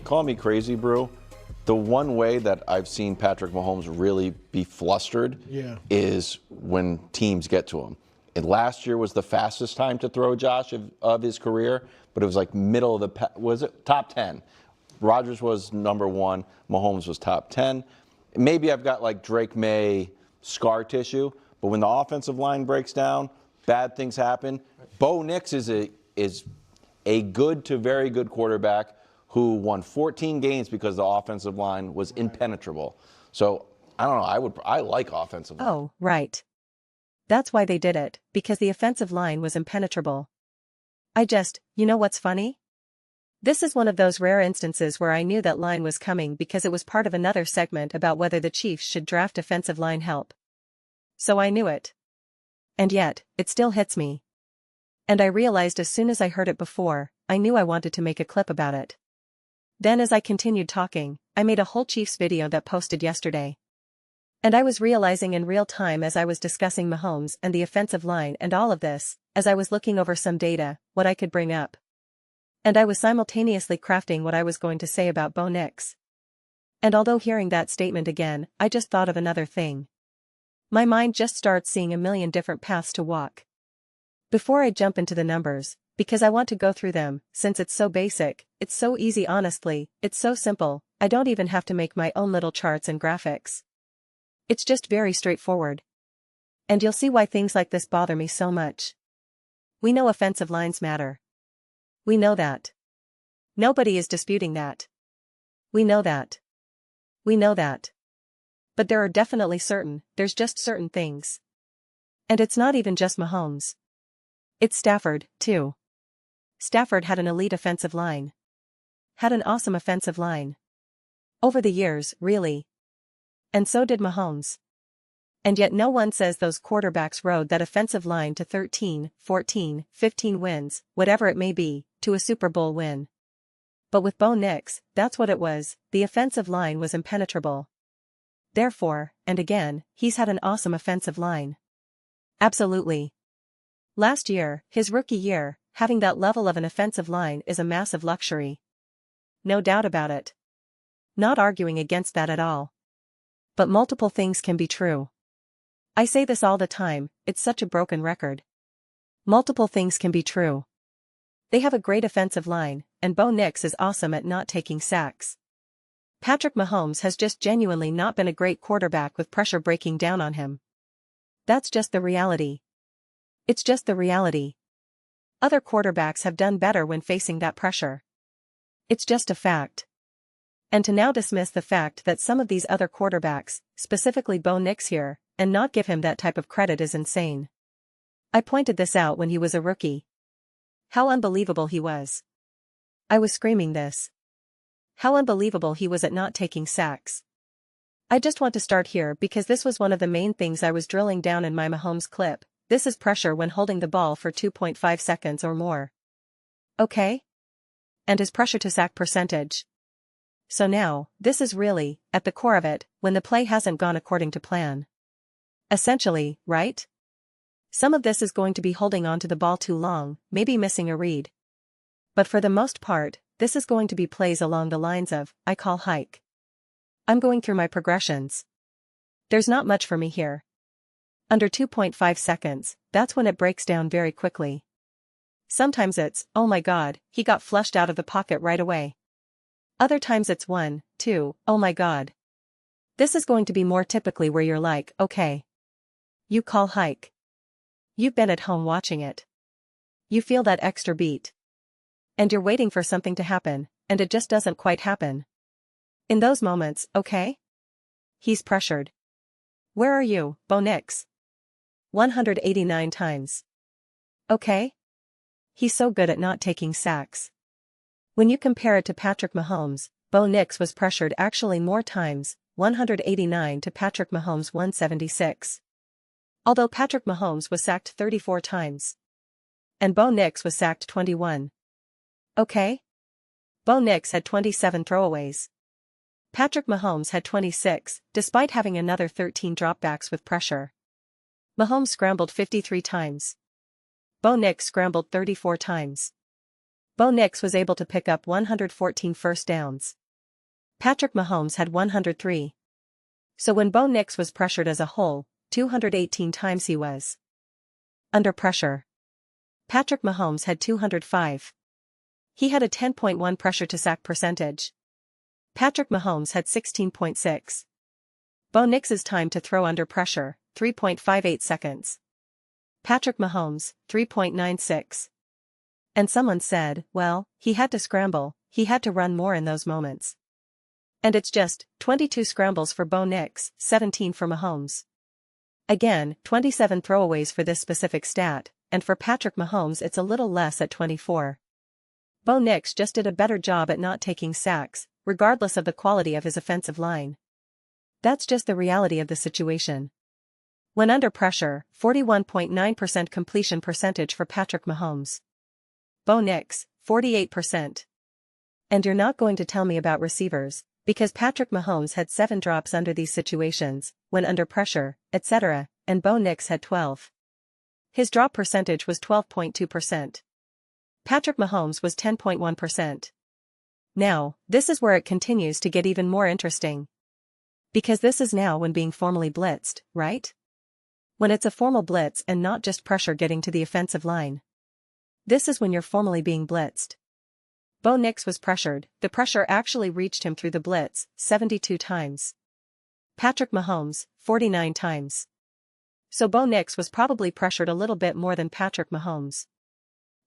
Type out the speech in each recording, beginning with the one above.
Call me crazy, Brew. The one way that I've seen Patrick Mahomes really be flustered is when teams get to him. And last year was the fastest time to throw, Josh, of his career, but it was like middle of the, was it top 10? Rodgers was number one, Mahomes was top 10. Maybe I've got like Drake May scar tissue, but when the offensive line breaks down, bad things happen. Bo Nix is a good to very good quarterback who won 14 games because the offensive line was impenetrable. So I don't know. I like offensive line. Oh, right. That's why they did it, because the offensive line was impenetrable. You know what's funny? This is one of those rare instances where I knew that line was coming because it was part of another segment about whether the Chiefs should draft offensive line help. So I knew it. And yet, it still hits me. And I realized as soon as I heard it before, I knew I wanted to make a clip about it. Then as I continued talking, I made a whole Chiefs video that posted yesterday. And I was realizing in real time as I was discussing Mahomes and the offensive line and all of this, as I was looking over some data, what I could bring up. And I was simultaneously crafting what I was going to say about Bo Nix. And although hearing that statement again, I just thought of another thing. My mind just starts seeing a million different paths to walk. Before I jump into the numbers, because I want to go through them, since it's so basic, it's so easy honestly, it's so simple, I don't even have to make my own little charts and graphics. It's just very straightforward. And you'll see why things like this bother me so much. We know offensive lines matter. We know that. Nobody is disputing that. We know that. We know that. But there's just certain things. And it's not even just Mahomes. It's Stafford, too. Stafford had an elite offensive line. Had an awesome offensive line. Over the years, really. And so did Mahomes. And yet no one says those quarterbacks rode that offensive line to 13, 14, 15 wins, whatever it may be, to a Super Bowl win. But with Bo Nix, that's what it was, the offensive line was impenetrable. Therefore, and again, he's had an awesome offensive line. Absolutely. Last year, his rookie year, having that level of an offensive line is a massive luxury. No doubt about it. Not arguing against that at all. But multiple things can be true. I say this all the time, it's such a broken record. Multiple things can be true. They have a great offensive line, and Bo Nix is awesome at not taking sacks. Patrick Mahomes has just genuinely not been a great quarterback with pressure breaking down on him. That's just the reality. It's just the reality. Other quarterbacks have done better when facing that pressure. It's just a fact. And to now dismiss the fact that some of these other quarterbacks, specifically Bo Nix here, and not give him that type of credit is insane. I pointed this out when he was a rookie. How unbelievable he was. I was screaming this. How unbelievable he was at not taking sacks. I just want to start here because this was one of the main things I was drilling down in my Mahomes clip. This is pressure when holding the ball for 2.5 seconds or more. Okay? And his pressure to sack percentage. So now, this is really, at the core of it, when the play hasn't gone according to plan. Essentially, right? Some of this is going to be holding on to the ball too long, maybe missing a read. But for the most part, this is going to be plays along the lines of, I call hike. I'm going through my progressions. There's not much for me here. Under 2.5 seconds, that's when it breaks down very quickly. Sometimes it's, oh my god, he got flushed out of the pocket right away. Other times it's 1, 2, oh my god. This is going to be more typically where you're like, okay. You call hike. You've been at home watching it. You feel that extra beat. And you're waiting for something to happen, and it just doesn't quite happen. In those moments, okay? He's pressured. Where are you, Bo Nix? 189 times. Okay? He's so good at not taking sacks. When you compare it to Patrick Mahomes, Bo Nix was pressured actually more times, 189 to Patrick Mahomes' 176. Although Patrick Mahomes was sacked 34 times. And Bo Nix was sacked 21. Okay? Bo Nix had 27 throwaways. Patrick Mahomes had 26, despite having another 13 dropbacks with pressure. Mahomes scrambled 53 times. Bo Nix scrambled 34 times. Bo Nix was able to pick up 114 first downs. Patrick Mahomes had 103. So when Bo Nix was pressured as a whole, 218 times he was under pressure. Patrick Mahomes had 205. He had a 10.1 pressure to sack percentage. Patrick Mahomes had 16.6. Bo Nix's time to throw under pressure, 3.58 seconds. Patrick Mahomes, 3.96. And someone said, well, he had to scramble, he had to run more in those moments. And it's just 22 scrambles for Bo Nix, 17 for Mahomes. Again, 27 throwaways for this specific stat, and for Patrick Mahomes it's a little less at 24. Bo Nix just did a better job at not taking sacks, regardless of the quality of his offensive line. That's just the reality of the situation. When under pressure, 41.9% completion percentage for Patrick Mahomes. Bo Nix, 48%. And you're not going to tell me about receivers, because Patrick Mahomes had 7 drops under these situations, when under pressure, etc., and Bo Nix had 12. His drop percentage was 12.2%. Patrick Mahomes was 10.1%. Now, this is where it continues to get even more interesting. Because this is now when being formally blitzed, right? When it's a formal blitz and not just pressure getting to the offensive line. This is when you're formally being blitzed. Bo Nix was pressured, the pressure actually reached him through the blitz, 72 times. Patrick Mahomes, 49 times. So Bo Nix was probably pressured a little bit more than Patrick Mahomes.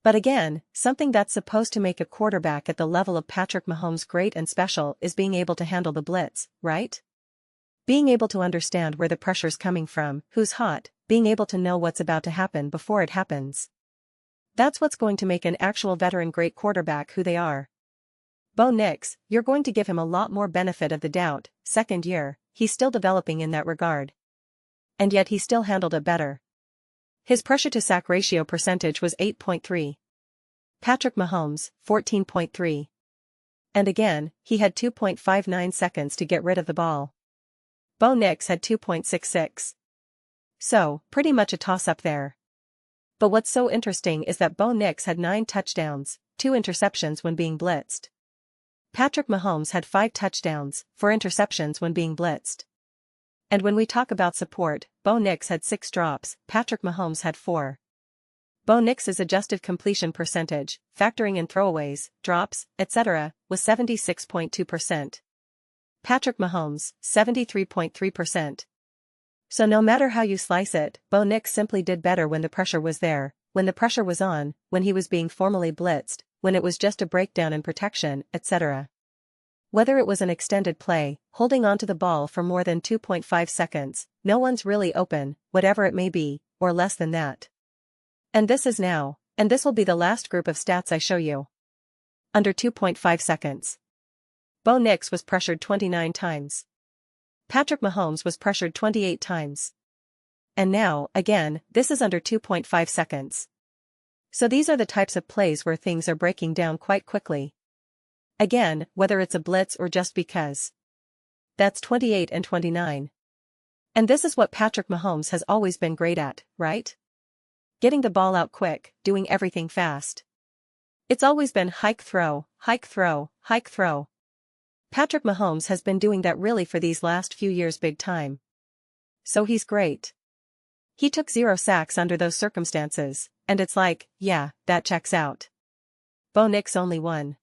But again, something that's supposed to make a quarterback at the level of Patrick Mahomes great and special is being able to handle the blitz, right? Being able to understand where the pressure's coming from, who's hot, being able to know what's about to happen before it happens. That's what's going to make an actual veteran great quarterback who they are. Bo Nix, you're going to give him a lot more benefit of the doubt, second year, he's still developing in that regard. And yet he still handled it better. His pressure to sack ratio percentage was 8.3. Patrick Mahomes, 14.3. And again, he had 2.59 seconds to get rid of the ball. Bo Nix had 2.66. So, pretty much a toss-up there. But what's so interesting is that Bo Nix had 9 touchdowns, 2 interceptions when being blitzed. Patrick Mahomes had 5 touchdowns, 4 interceptions when being blitzed. And when we talk about support, Bo Nix had 6 drops, Patrick Mahomes had 4. Bo Nix's adjusted completion percentage, factoring in throwaways, drops, etc., was 76.2%. Patrick Mahomes, 73.3%. So no matter how you slice it, Bo Nix simply did better when the pressure was there, when the pressure was on, when he was being formally blitzed, when it was just a breakdown in protection, etc. Whether it was an extended play, holding onto the ball for more than 2.5 seconds, no one's really open, whatever it may be, or less than that. And this is now, and this will be the last group of stats I show you. Under 2.5 seconds. Bo Nix was pressured 29 times. Patrick Mahomes was pressured 28 times. And now, again, this is under 2.5 seconds. So these are the types of plays where things are breaking down quite quickly. Again, whether it's a blitz or just because. That's 28 and 29. And this is what Patrick Mahomes has always been great at, right? Getting the ball out quick, doing everything fast. It's always been hike throw, hike throw, hike throw. Patrick Mahomes has been doing that really for these last few years big time. So he's great. He took 0 sacks under those circumstances, and it's like, yeah, that checks out. Bo Nix only 1.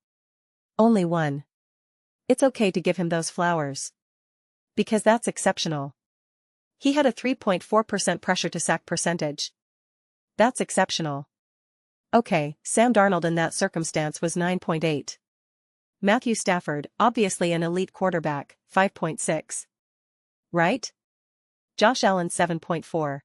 Only 1. It's okay to give him those flowers. Because that's exceptional. He had a 3.4% pressure to sack percentage. That's exceptional. Okay, Sam Darnold in that circumstance was 9.8. Matthew Stafford, obviously an elite quarterback, 5.6. Right? Josh Allen 7.4.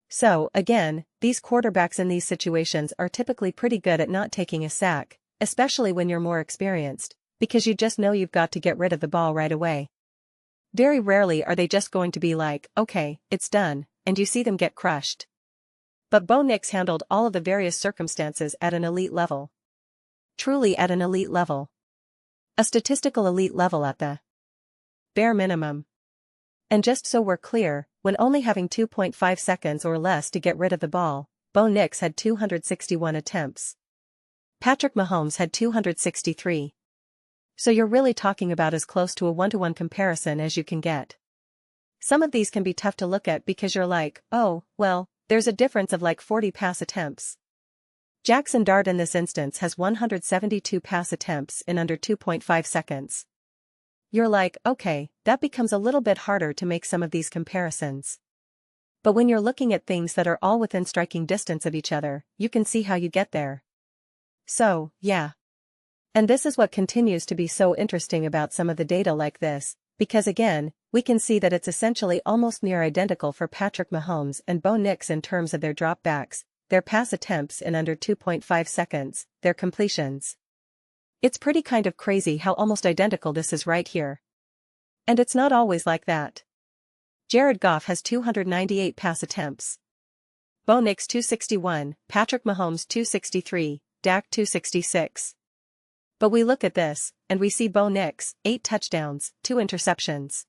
So, again, these quarterbacks in these situations are typically pretty good at not taking a sack, especially when you're more experienced, because you just know you've got to get rid of the ball right away. Very rarely are they just going to be like, okay, it's done, and you see them get crushed. But Bo Nix handled all of the various circumstances at an elite level. Truly at an elite level. A statistical elite level at the bare minimum. And just so we're clear, when only having 2.5 seconds or less to get rid of the ball, Bo Nix had 261 attempts. Patrick Mahomes had 263. So you're really talking about as close to a one-to-one comparison as you can get. Some of these can be tough to look at because you're like, oh, well, there's a difference of like 40 pass attempts. Jackson Dart in this instance has 172 pass attempts in under 2.5 seconds. You're like, okay, that becomes a little bit harder to make some of these comparisons. But when you're looking at things that are all within striking distance of each other, you can see how you get there. So, yeah. And this is what continues to be so interesting about some of the data like this, because again, we can see that it's essentially almost near identical for Patrick Mahomes and Bo Nix in terms of their dropbacks, their pass attempts in under 2.5 seconds, their completions. It's pretty kind of crazy how almost identical this is right here. And it's not always like that. Jared Goff has 298 pass attempts. Bo Nix 261, Patrick Mahomes 263, Dak 266. But we look at this, and we see Bo Nix, 8 touchdowns, 2 interceptions.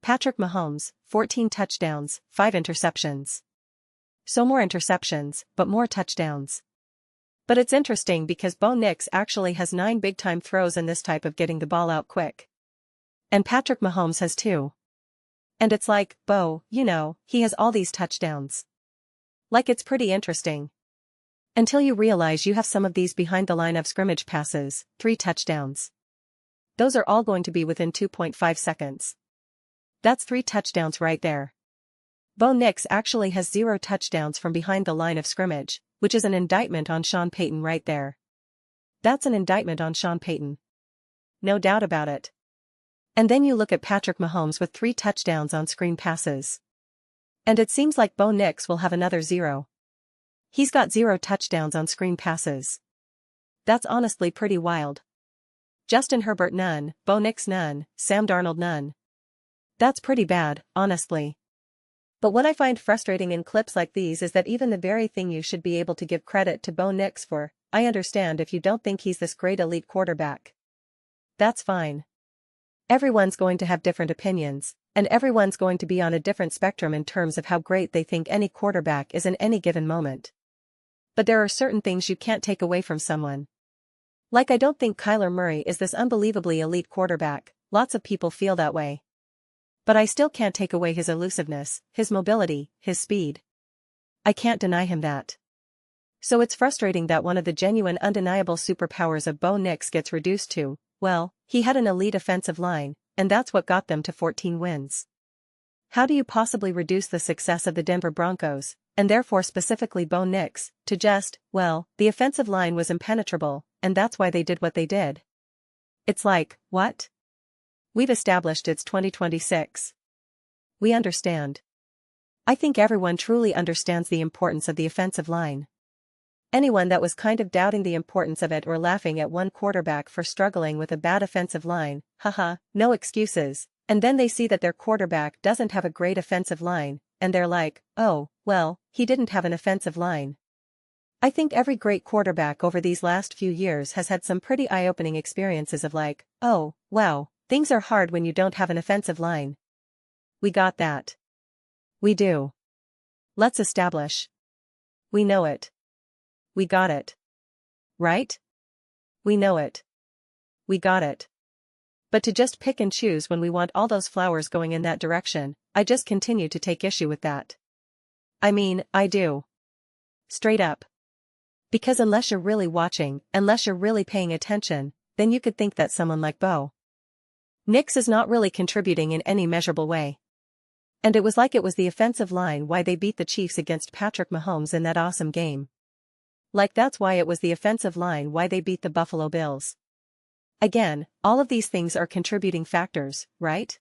Patrick Mahomes, 14 touchdowns, 5 interceptions. So more interceptions, but more touchdowns. But it's interesting because Bo Nix actually has 9 big-time throws in this type of getting the ball out quick. And Patrick Mahomes has 2. And it's like, Bo, he has all these touchdowns. Like it's pretty interesting. Until you realize you have some of these behind the line of scrimmage passes, 3 touchdowns. Those are all going to be within 2.5 seconds. That's 3 touchdowns right there. Bo Nix actually has 0 touchdowns from behind the line of scrimmage, which is an indictment on Sean Payton right there. That's an indictment on Sean Payton. No doubt about it. And then you look at Patrick Mahomes with 3 touchdowns on screen passes. And it seems like Bo Nix will have another 0. He's got 0 touchdowns on screen passes. That's honestly pretty wild. Justin Herbert none, Bo Nix none, Sam Darnold none. That's pretty bad, honestly. But what I find frustrating in clips like these is that even the very thing you should be able to give credit to Bo Nix for, I understand if you don't think he's this great elite quarterback. That's fine. Everyone's going to have different opinions, and everyone's going to be on a different spectrum in terms of how great they think any quarterback is in any given moment. But there are certain things you can't take away from someone. Like I don't think Kyler Murray is this unbelievably elite quarterback, lots of people feel that way. But I still can't take away his elusiveness, his mobility, his speed. I can't deny him that. So it's frustrating that one of the genuine undeniable superpowers of Bo Nix gets reduced to, well, he had an elite offensive line, and that's what got them to 14 wins. How do you possibly reduce the success of the Denver Broncos, and therefore specifically Bo Nix, to just, well, the offensive line was impenetrable, and that's why they did what they did? It's like, what? We've established it's 2026. We understand. I think everyone truly understands the importance of the offensive line. Anyone that was kind of doubting the importance of it or laughing at one quarterback for struggling with a bad offensive line, haha, no excuses, and then they see that their quarterback doesn't have a great offensive line, and they're like, oh, well, he didn't have an offensive line. I think every great quarterback over these last few years has had some pretty eye-opening experiences of like, oh, wow, things are hard when you don't have an offensive line. We got that. We do. Let's establish. We know it. We got it. Right? We know it. We got it. But to just pick and choose when we want all those flowers going in that direction, I just continue to take issue with that. I mean, I do. Straight up. Because unless you're really watching, unless you're really paying attention, then you could think that someone like Bo Nix is not really contributing in any measurable way. And it was like it was the offensive line why they beat the Chiefs against Patrick Mahomes in that awesome game. Like that's why it was the offensive line why they beat the Buffalo Bills. Again, all of these things are contributing factors, right?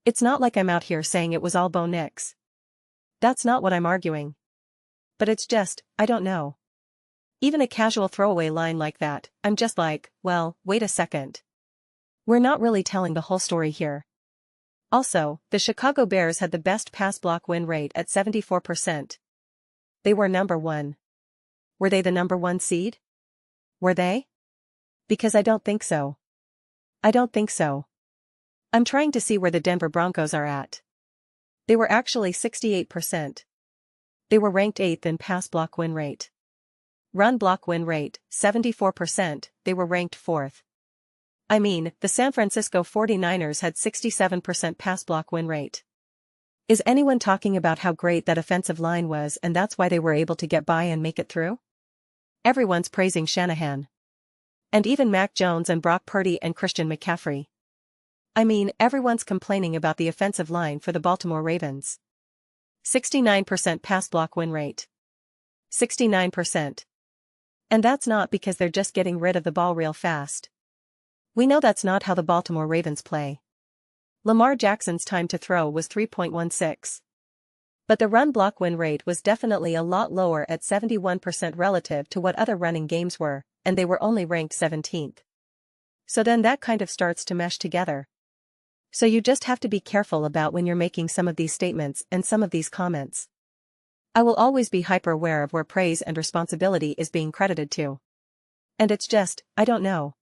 It's not like I'm out here saying it was all Bo Nix. That's not what I'm arguing. But it's just, I don't know. Even a casual throwaway line like that, I'm just like, well, wait a second. We're not really telling the whole story here. Also, the Chicago Bears had the best pass block win rate at 74%. They were number 1. Were they the number 1 seed? Were they? Because I don't think so. I don't think so. I'm trying to see where the Denver Broncos are at. They were actually 68%. They were ranked 8th in pass block win rate. Run block win rate, 74%, they were ranked 4th. I mean, the San Francisco 49ers had 67% pass block win rate. Is anyone talking about how great that offensive line was and that's why they were able to get by and make it through? Everyone's praising Shanahan. And even Mac Jones and Brock Purdy and Christian McCaffrey. I mean, everyone's complaining about the offensive line for the Baltimore Ravens. 69% pass block win rate. 69%. And that's not because they're just getting rid of the ball real fast. We know that's not how the Baltimore Ravens play. Lamar Jackson's time to throw was 3.16. But the run block win rate was definitely a lot lower at 71% relative to what other running games were, and they were only ranked 17th. So then that kind of starts to mesh together. So you just have to be careful about when you're making some of these statements and some of these comments. I will always be hyper aware of where praise and responsibility is being credited to. And it's just, I don't know.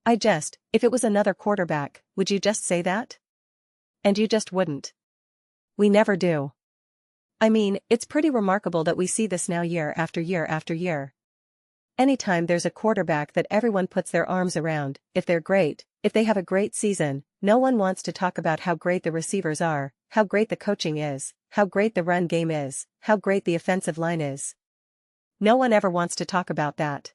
If it was another quarterback, would you just say that? And you just wouldn't. We never do. I mean, it's pretty remarkable that we see this now year after year after year. Anytime there's a quarterback that everyone puts their arms around, if they're great, if they have a great season, no one wants to talk about how great the receivers are, how great the coaching is, how great the run game is, how great the offensive line is. No one ever wants to talk about that.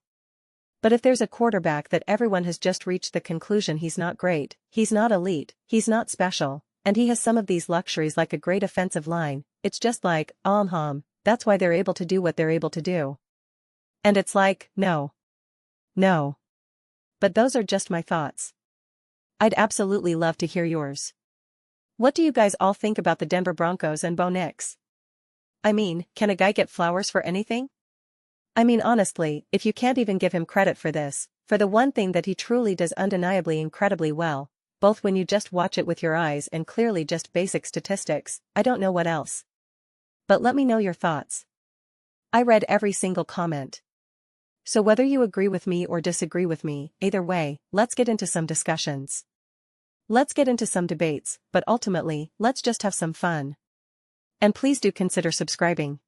But if there's a quarterback that everyone has just reached the conclusion he's not great, he's not elite, he's not special, and he has some of these luxuries like a great offensive line, it's just like, that's why they're able to do what they're able to do. And it's like, no. But those are just my thoughts. I'd absolutely love to hear yours. What do you guys all think about the Denver Broncos and Bo Nix? I mean, can a guy get flowers for anything? I mean honestly, if you can't even give him credit for this, for the one thing that he truly does undeniably incredibly well, both when you just watch it with your eyes and clearly just basic statistics, I don't know what else. But let me know your thoughts. I read every single comment. So whether you agree with me or disagree with me, either way, let's get into some discussions. Let's get into some debates, but ultimately, let's just have some fun. And please do consider subscribing.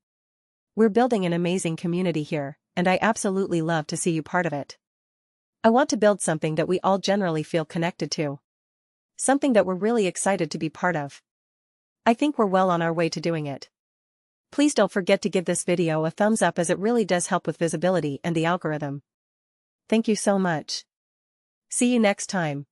We're building an amazing community here, and I absolutely love to see you part of it. I want to build something that we all generally feel connected to. Something that we're really excited to be part of. I think we're well on our way to doing it. Please don't forget to give this video a thumbs up as it really does help with visibility and the algorithm. Thank you so much. See you next time.